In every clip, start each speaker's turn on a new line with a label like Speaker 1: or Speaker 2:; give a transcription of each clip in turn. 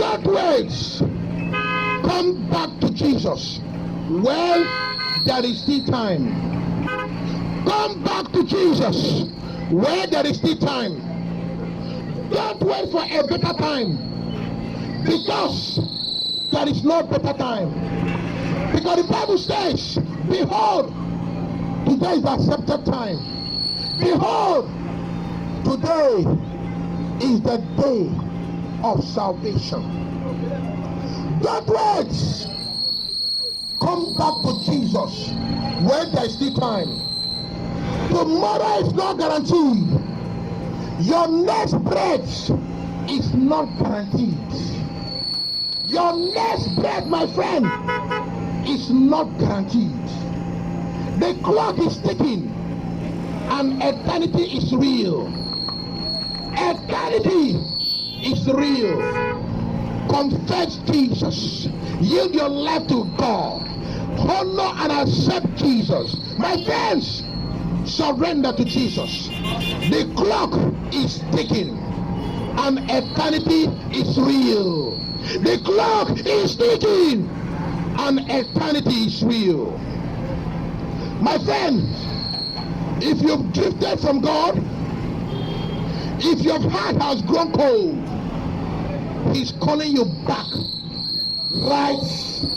Speaker 1: Don't wait. Come back to Jesus while there is still time. Come back to Jesus where there is still time. Don't wait for a better time, because there is no better time. Because the Bible says, behold, today is the accepted time. Behold, today is the day of salvation. Don't wait. Come back to Jesus when there is still time. Tomorrow is not guaranteed. Your next breath is not guaranteed. Your next breath, my friend, is not guaranteed. The clock is ticking and eternity is real. Eternity is real. Confess Jesus. Yield your life to God. Honor and accept Jesus. My friends, surrender to Jesus. The clock is ticking and eternity is real. The clock is ticking and eternity is real. My friend, if you've drifted from God, if your heart has grown cold, He's calling you back right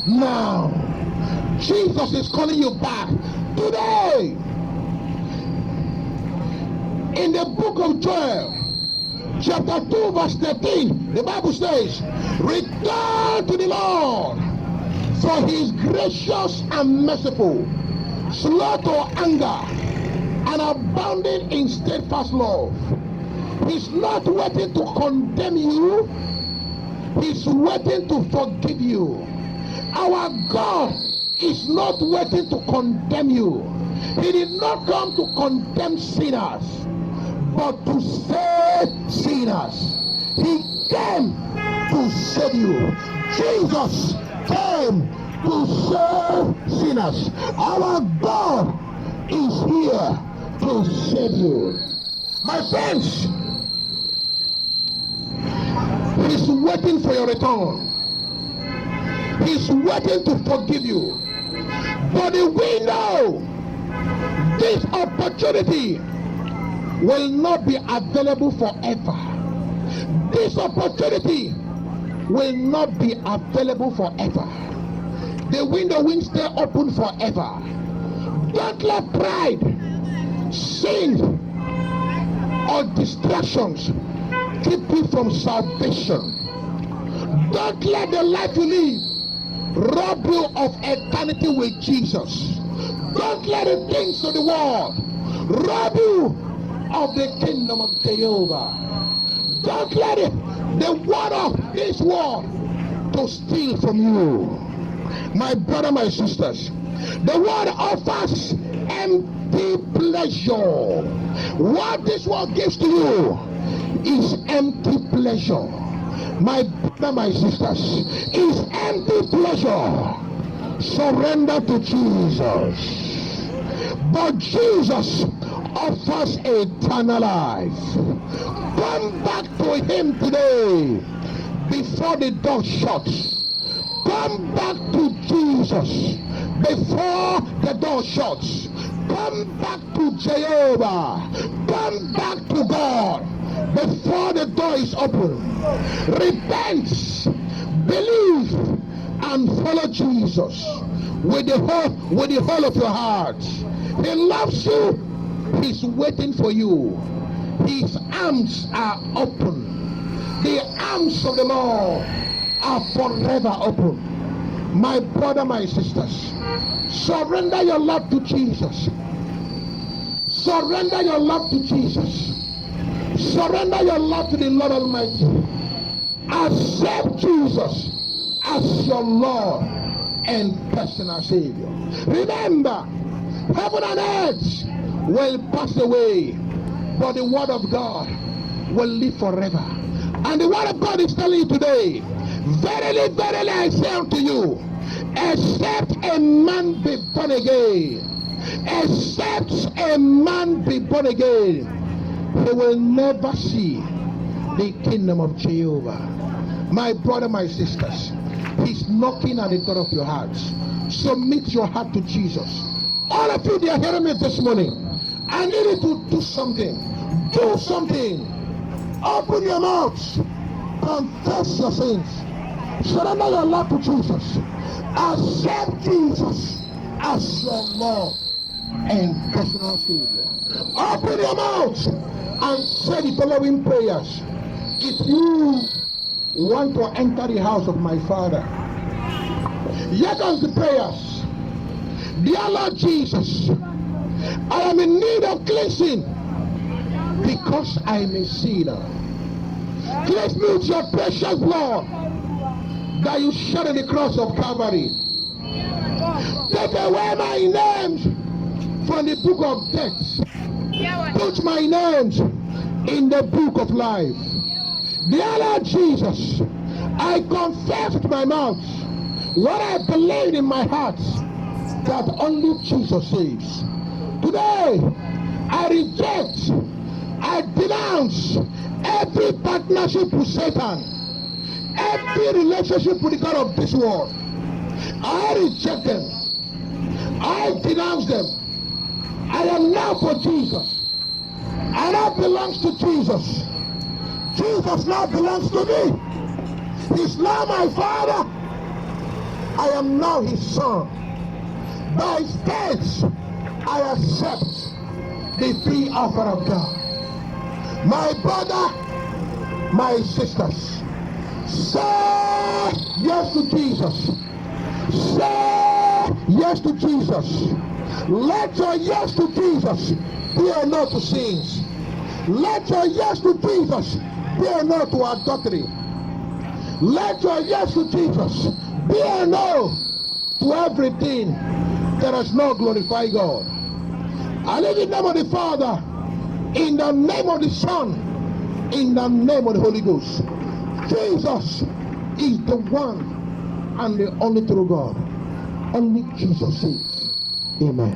Speaker 1: now. Jesus is calling you back today. In the book of Joel, chapter 2, verse 13, the Bible says, return to the Lord, for He is gracious and merciful, slow to anger, and abounding in steadfast love. He's not waiting to condemn you. He's waiting to forgive you. Our God is not waiting to condemn you. He did not come to condemn sinners, but to save sinners. He came to save you. Jesus came to save sinners. Our God is here to save you. My friends, He's waiting for your return. He's waiting to forgive you. But we know this opportunity will not be available forever. This opportunity will not be available forever. The window will stay open forever. Don't let pride, sin, or distractions keep you from salvation. Don't let the life you live rob you of eternity with Jesus. Don't let the things of the world rob you of the kingdom of Jehovah. Don't let the word of this world to steal from you. My brother, my sisters, the world offers empty pleasure. What this world gives to you is empty pleasure. My brother, my sisters, is empty pleasure. Surrender to Jesus. But Jesus offers eternal life. Come back to Him today before the door shuts. Come back to Jesus before the door shuts. Come back to Jehovah. Come back to God before the door is open. Repent, believe, and follow Jesus with the whole of your heart. He loves you. He's waiting for you. His arms are open. The arms of the Lord are forever open. My brother, my sisters, surrender your love to Jesus. Surrender your love to Jesus. Surrender your love to the Lord Almighty. Accept Jesus as your Lord and personal Savior. Remember, heaven and earth will pass away, but the word of God will live forever. And the word of God is telling you today, verily, verily, I say unto you, except a man be born again, except a man be born again, he will never see the kingdom of Jehovah. My brother, my sisters, he's knocking at the door of your heart. Submit your heart to Jesus. All of you, they are hearing me this morning. I need you to do something. Do something. Open your mouth. Confess your sins. Surrender your life to Jesus. Accept Jesus as your Lord and personal Savior. Open your mouth and say the following prayers. If you want to enter the house of my Father, here comes the prayers. Dear Lord Jesus, I am in need of cleansing because I am a sinner. Cleanse me with your precious blood that you shed on the cross of Calvary. Take away my names from the book of death. Put my names in the book of life. Dear Lord Jesus, I confess with my mouth what I believe in my heart, that only Jesus saves. Today, I reject, I denounce every partnership with Satan, every relationship with the God of this world. I reject them. I denounce them. I am now for Jesus. I now belongs to Jesus. Jesus now belongs to me. He's now my Father. I am now his son. By his faith, I accept the free offer of God. My brother, my sisters, say yes to Jesus. Say yes to Jesus. Let your yes to Jesus be a no to sins. Let your yes to Jesus be a no to adultery. Let your yes to Jesus be a no to everything that does not glorify God. I live in the name of the Father, in the name of the Son, in the name of the Holy Ghost. Jesus is the one and the only true God. Only Jesus saves. Amen.